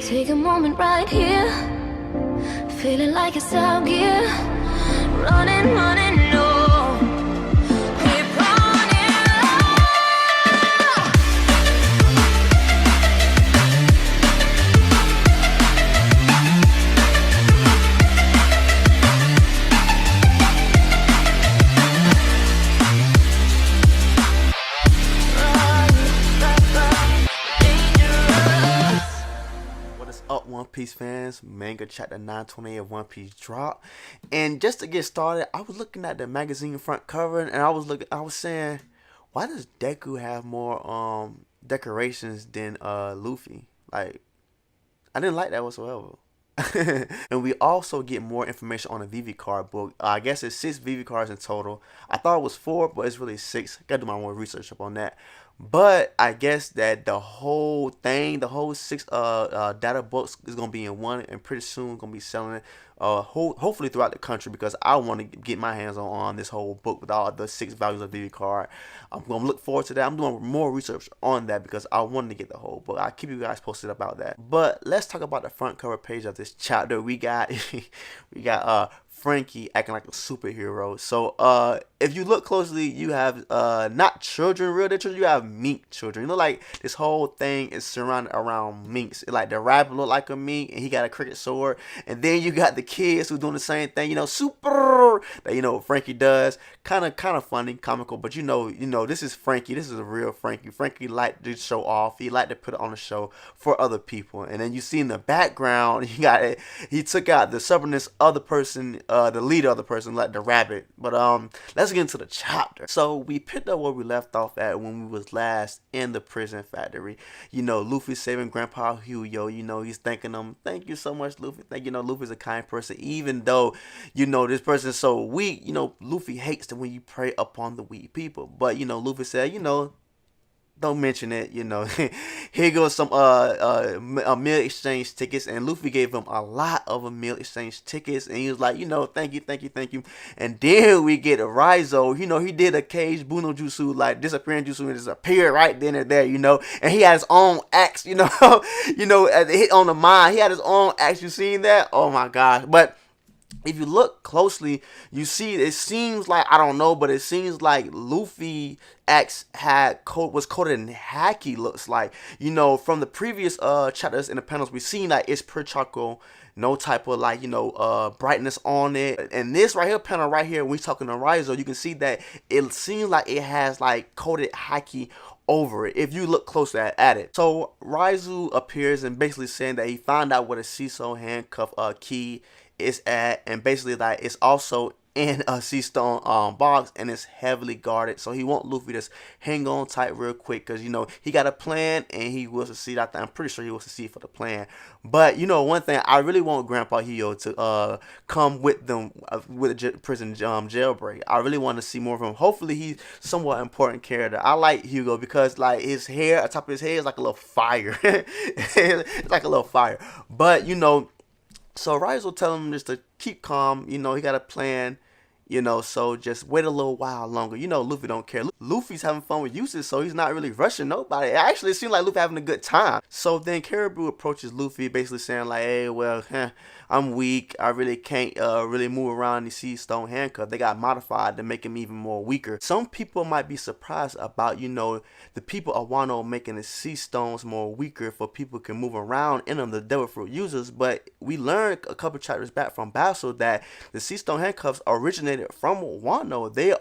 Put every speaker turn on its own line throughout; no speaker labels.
Take a moment right here, feeling like it's out gear. Running, running, no. Keep running.
What is up, One Piece fans? Manga chapter 928 of One Piece drop. And just to get started, I was looking at the magazine front cover and I was saying, why does Deku have more decorations than Luffy? Like, I didn't like that whatsoever. And we also get more information on the VV card book. I guess it's 6 VV cards in total. I thought it was 4, but it's really 6. Gotta do my more research up on that. But I guess that the whole thing, the whole 6 data books is gonna be in one, and pretty soon gonna be selling it hopefully throughout the country, because I want to get my hands on this whole book with all the 6 values of VV card. I'm gonna look forward to that. I'm doing more research on that because I wanted to get the whole book. I'll keep you guys posted about that. But let's talk about the front cover page of this chapter. We got Frankie acting like a superhero. So if you look closely, you have not children, real children, you have mink children. You know, like this whole thing is surrounded around minks. Like the rabbit look like a mink and he got a cricket sword. And then you got the kids who doing the same thing, you know, super that Frankie does. Kind of funny, comical, but you know, this is Frankie. This is a real Frankie. Frankie liked to show off. He liked to put it on the show for other people. And then you see in the background, he took out the stubbornness of the person, the leader of the person, like the rabbit. But let's get into the chapter. So we picked up where we left off at when we was last in the prison factory. Luffy saving Grandpa Huyo. He's thanking him. Thank you so much, Luffy. Luffy's a kind person, even though this person is so weak. Luffy hates when you prey upon the weak people. But Luffy said, don't mention it. Here goes some meal exchange tickets, and Luffy gave him a lot of meal exchange tickets, and he was like, thank you. And then we get a Raizo. He did a cage Buno Jutsu, like disappearing jutsu, and disappeared right then and there. And he had his own axe. At the hit on the mind, he had his own axe. You seen that? Oh my gosh! But if you look closely, you see it seems like, I don't know, but it seems like Luffy axe was coated in haki, looks like. From the previous chapters in the panels, we've seen that it's pure charcoal, no type of brightness on it. And this right here panel right here, when we talking to Raizo, you can see that it seems like it has like coated haki over it if you look closely at it. So Raizo appears and basically saying that he found out where the Seesaw handcuff key is at, and basically that it's also in a sea stone box, and it's heavily guarded. So he want Luffy to hang on tight real quick, because he got a plan and he will succeed. I'm pretty sure he will succeed for the plan. But one thing, I really want Grandpa Hio to come with them with the prison jailbreak. I really want to see more of him. Hopefully he's somewhat important character. I like Hugo because like his hair, on top of his head, is like a little fire. It's like a little fire. But so Rise will tell him just to keep calm. He got a plan. So just wait a little while longer. Luffy don't care. Luffy's having fun with Uses, so he's not really rushing nobody. Actually, it seems like Luffy having a good time. So then Caribou approaches Luffy, basically saying like, hey, well, I'm weak. I really can't really move around these sea stone handcuffs. They got modified to make him even more weaker. Some people might be surprised about, the people of Wano making the sea stones more weaker for people can move around in them, the devil fruit users. But we learned a couple chapters back from Basil that the sea stone handcuffs originated from Wano. They're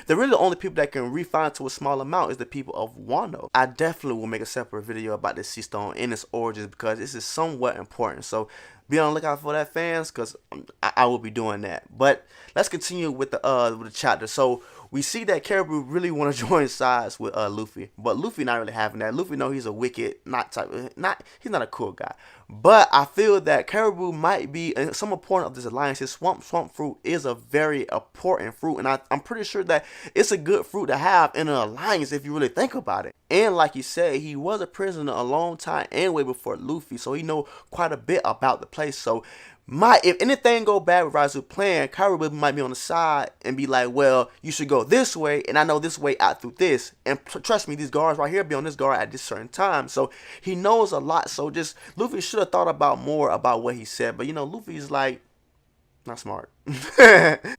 really the only people that can refine to a small amount is the people of Wano. I definitely will make a separate video about the sea stone and its origins, because this is somewhat important. So be on the lookout for that, fans, because I will be doing that. But let's continue with the chapter. So we see that Caribou really want to join sides with Luffy, but Luffy not really having that. Luffy know he's a wicked, he's not a cool guy. But I feel that Caribou might be some important of this alliance. His swamp fruit is a very important fruit, and I'm pretty sure that it's a good fruit to have in an alliance if you really think about it. And like you said, he was a prisoner a long time anyway before Luffy, so he know quite a bit about the place. So If anything go bad with Razu's plan, Kyrie might be on the side and be like, well, you should go this way, and I know this way out through this. And trust me, these guards right here be on this guard at this certain time. So he knows a lot. So just Luffy should have thought about more about what he said. But Luffy's like, not smart.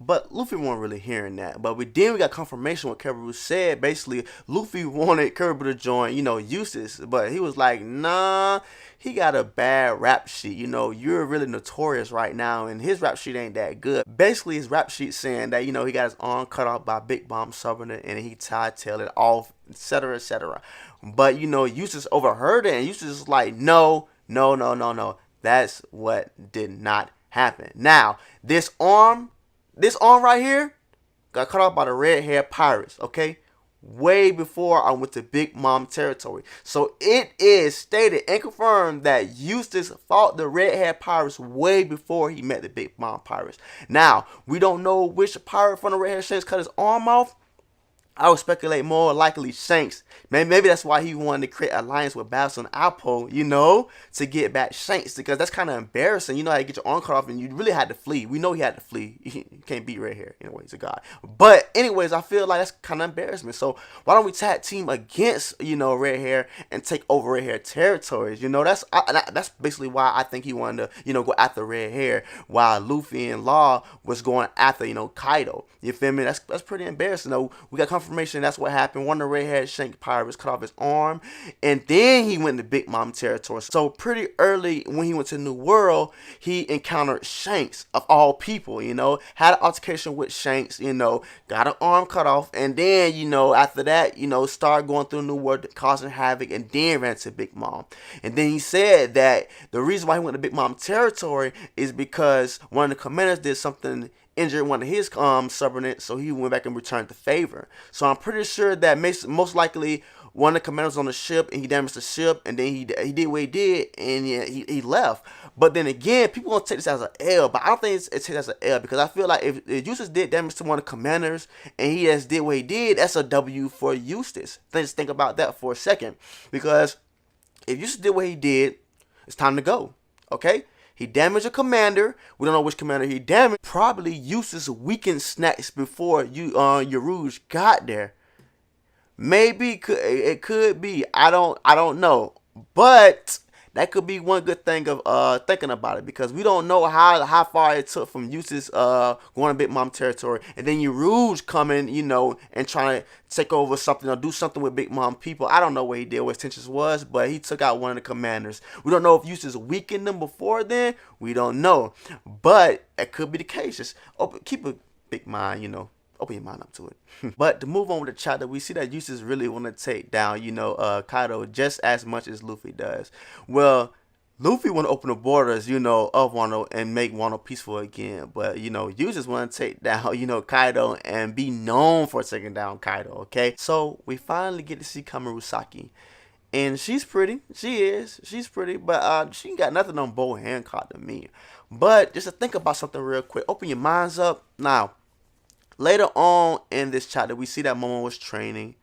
But Luffy wasn't really hearing that. But we got confirmation what Kiribu said. Basically, Luffy wanted Kiribu to join, Eustace. But he was like, nah, he got a bad rap sheet. You're really notorious right now. And his rap sheet ain't that good. Basically, his rap sheet saying that, he got his arm cut off by Big Bomb Subordinate. And he tailed it off, etc., etc. But, Eustace overheard it. And Eustace is like, no. That's what did not happen. Now, this arm right here got cut off by the red-haired pirates, okay? Way before I went to Big Mom territory. So it is stated and confirmed that Eustace fought the red-haired pirates way before he met the Big Mom pirates. Now, we don't know which pirate from the red-haired Shanks cut his arm off. I would speculate more likely Shanks. Maybe that's why he wanted to create an alliance with Babs and Apple, to get back Shanks. Because that's kind of embarrassing. You know how you get your arm cut off and you really had to flee. We know he had to flee. You can't beat Red Hair. Anyway, he's a god. But anyways, I feel like that's kind of embarrassment. So why don't we tag team against, Red Hair and take over Red Hair territories? That's basically why I think he wanted to, go after Red Hair while Luffy and Law was going after, Kaido. You feel me? That's pretty embarrassing. Though we got confirmation that's what happened. One of the red-haired Shank pirates cut off his arm, and then he went to Big Mom territory. So pretty early when he went to New World, he encountered Shanks of all people. Had an altercation with Shanks. Got an arm cut off, and then after that, started going through New World, causing havoc, and then ran to Big Mom. And then he said that the reason why he went to Big Mom territory is because one of the commanders did something, injured one of his subordinates, so he went back and returned the favor. So I'm pretty sure that most likely one of the commanders on the ship, and he damaged the ship, and then he did what he did, and he left. But then again, people gonna take this as an L, but I don't think it's taken as an L, because I feel like if Eustace did damage to one of the commanders, and he just did what he did, that's a W for Eustace. Just think about that for a second, because if Eustace did what he did, it's time to go. Okay. He damaged a commander. We don't know which commander he damaged. Probably Eustace weakened snacks before Yarouge got there. Maybe it could be. I don't know. But that could be one good thing of thinking about it, because we don't know how far it took from Eustace going to Big Mom territory, and then Yarouge coming, and trying to take over something or do something with Big Mom people. I don't know what he did, what his intentions was, but he took out one of the commanders. We don't know if Eustace weakened them before then. We don't know, but it could be the case. Just keep a big mind, open your mind up to it. But to move on with the chapter, we see that Eustace really want to take down, Kaido just as much as Luffy does. Well, Luffy want to open the borders, of Wano and make Wano peaceful again. But, Eustace want to take down, Kaido and be known for taking down Kaido, okay? So we finally get to see Kamurasaki. And she's pretty. She's pretty. But she ain't got nothing on Bow Hancock to me. But just to think about something real quick. Open your minds up. Now, later on in this chapter, we see that Momo was training,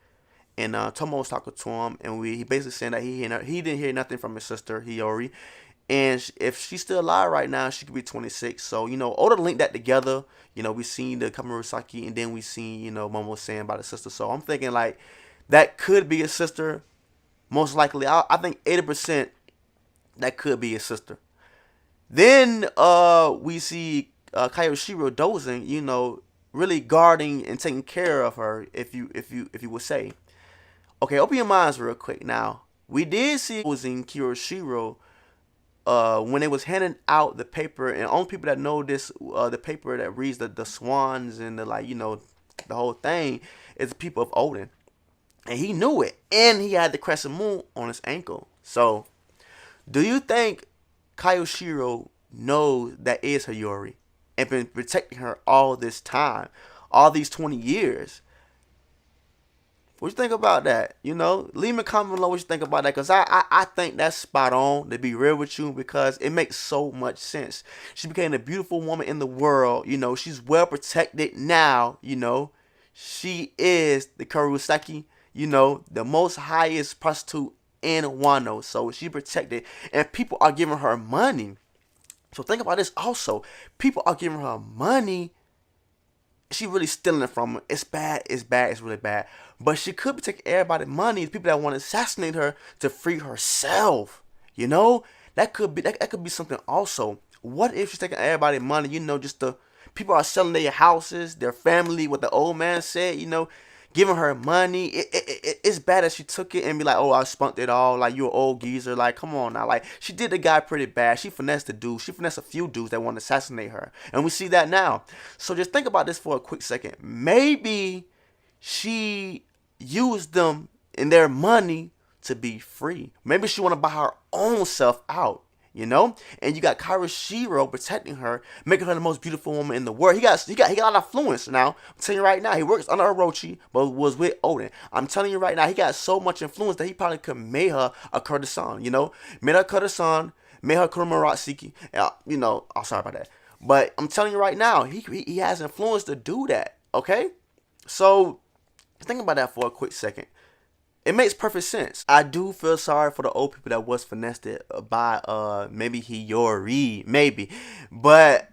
and Tomo was talking to him, and he basically saying that he didn't hear nothing from his sister Hiyori, and if she's still alive right now, she could be 26. So Oda linked that together. We seen the Kamurasaki, and then we seen Momo saying about his sister. So I'm thinking like that could be his sister. Most likely, I think 80% that could be his sister. Then we see Kayoshiro dozing, really guarding and taking care of her, if you would say. Okay, open your minds real quick. Now, we did see in Kiyoshiro when they was handing out the paper, and only people that know this, the paper that reads the swans and the the whole thing, is the people of Odin. And he knew it, and he had the crescent moon on his ankle. So, do you think Kayoshiro knows that is Hiyori and been protecting her all this time, all these 20 years? What you think about that? Leave me a comment below what you think about that, because I think that's spot on, to be real with you, because it makes so much sense. She became the beautiful woman in the world. She's well protected now. She is the Kamurasaki, the most highest prostitute in Wano. So she protected, and people are giving her money. So think about this also. People are giving her money. She really stealing it from her. It's bad. It's bad. It's really bad. But she could be taking everybody's money. People that want to assassinate her to free herself. You know, that could be something also. What if she's taking everybody's money? You know, just the people are selling their houses, their family. What the old man said. You know, giving her money. It's bad that she took it and be like, oh, I spunked it all. Like, you an old geezer. Like, come on now. Like, she did the guy pretty bad. She finessed the dude. She finessed a few dudes that want to assassinate her. And we see that now. So just think about this for a quick second. Maybe she used them and their money to be free. Maybe she want to buy her own self out. You know, and you got Kamurasaki protecting her, making her the most beautiful woman in the world. He got a lot of influence now. I'm telling you right now, he works under Orochi, but was with Odin. I'm telling you right now, he got so much influence that he probably could make her a courtesan. You know, made her a courtesan, made her Kamurasaki. You know, I'm sorry about that, but I'm telling you right now, he has influence to do that. Okay, so think about that for a quick second. It makes perfect sense. I do feel sorry for the old people that was finessed by maybe Hiyori, maybe, but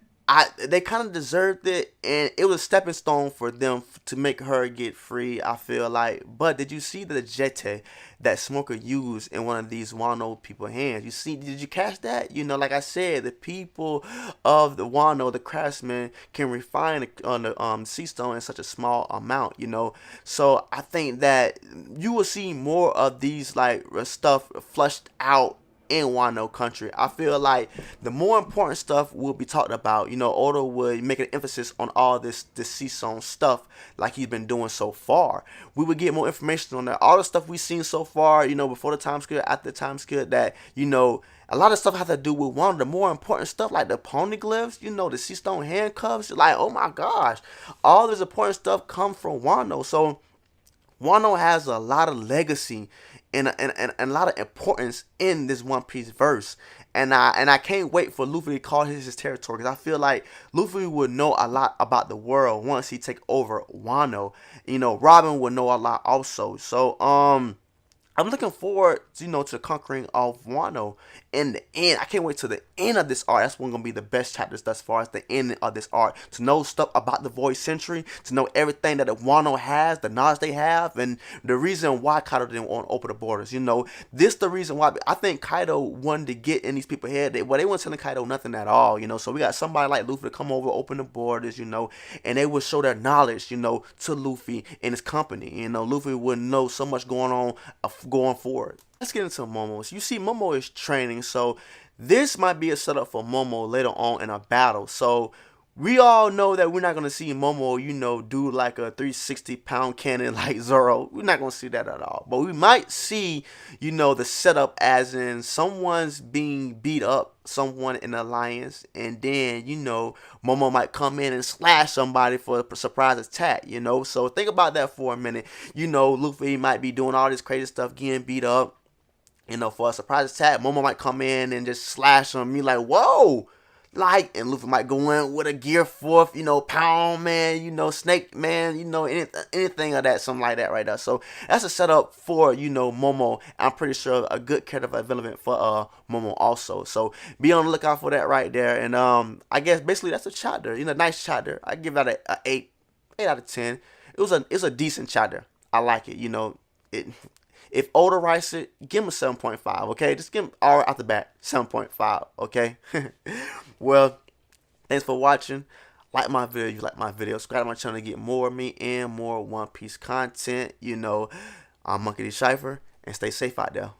they kind of deserved it, and it was a stepping stone for them to make her get free, I feel like. But did you see the jete that Smoker used in one of these Wano people's hands? Did you catch that? You know, like I said, the people of the Wano, the craftsmen, can refine on the sea stone in such a small amount, you know. So I think that you will see more of these like stuff flushed out in Wano country. I feel like the more important stuff will be talked about. You know, Oda would make an emphasis on all this season stuff like he's been doing so far. We would get more information on that. All the stuff we've seen so far, you know, before the time skip, after the time skip, that, you know, a lot of stuff has to do with one of the more important stuff, like the poneglyphs, you know, the sea stone handcuffs. Like, oh my gosh, all this important stuff come from Wano. So Wano has a lot of legacy and a lot of importance in this One Piece verse. And I can't wait for Luffy to call his territory, because I feel like Luffy would know a lot about the world once he take over Wano. You know, Robin would know a lot also. So I'm looking forward, you know, to conquering of Wano in the end. I can't wait to the end of this arc. That's one gonna be the best chapters thus far, as the end of this arc. To know stuff about the Void Century, to know everything that the Wano has, the knowledge they have, and the reason why Kaido didn't want to open the borders. You know, this the reason why. I think Kaido wanted to get in these people's head. They weren't telling Kaido nothing at all. You know, so we got somebody like Luffy to come over, open the borders. You know, and they would show their knowledge, you know, to Luffy and his company. You know, Luffy would know so much going on going forward. Let's get into Momo. So you see, Momo is training, so this might be a setup for Momo later on in a battle. So we all know that we're not going to see Momo, you know, do like a 360-pound cannon like Zoro. We're not going to see that at all. But we might see, you know, the setup as in someone's being beat up, someone in the alliance, and then, you know, Momo might come in and slash somebody for a surprise attack, you know. So think about that for a minute. You know, Luffy might be doing all this crazy stuff, getting beat up, you know, for a surprise attack. Momo might come in and just slash him. You like, whoa! Like, and Luffy might go in with a gear fourth, you know, pound man, you know, snake man, you know, anything of that, something like that right there. So that's a setup for, you know, Momo. I'm pretty sure a good character development for Momo also. So be on the lookout for that right there. And I guess basically that's a chapter, you know, nice chapter. I give that a 8 out of 10. It's a decent chapter. I like it, you know. If Oda writes it, give him a 7.5, okay? Just give him all out the bat, 7.5, okay? Well, thanks for watching. Like my video, you like my video. Subscribe to my channel to get more of me and more One Piece content. You know, I'm Monkey D. Cypher, and stay safe out there.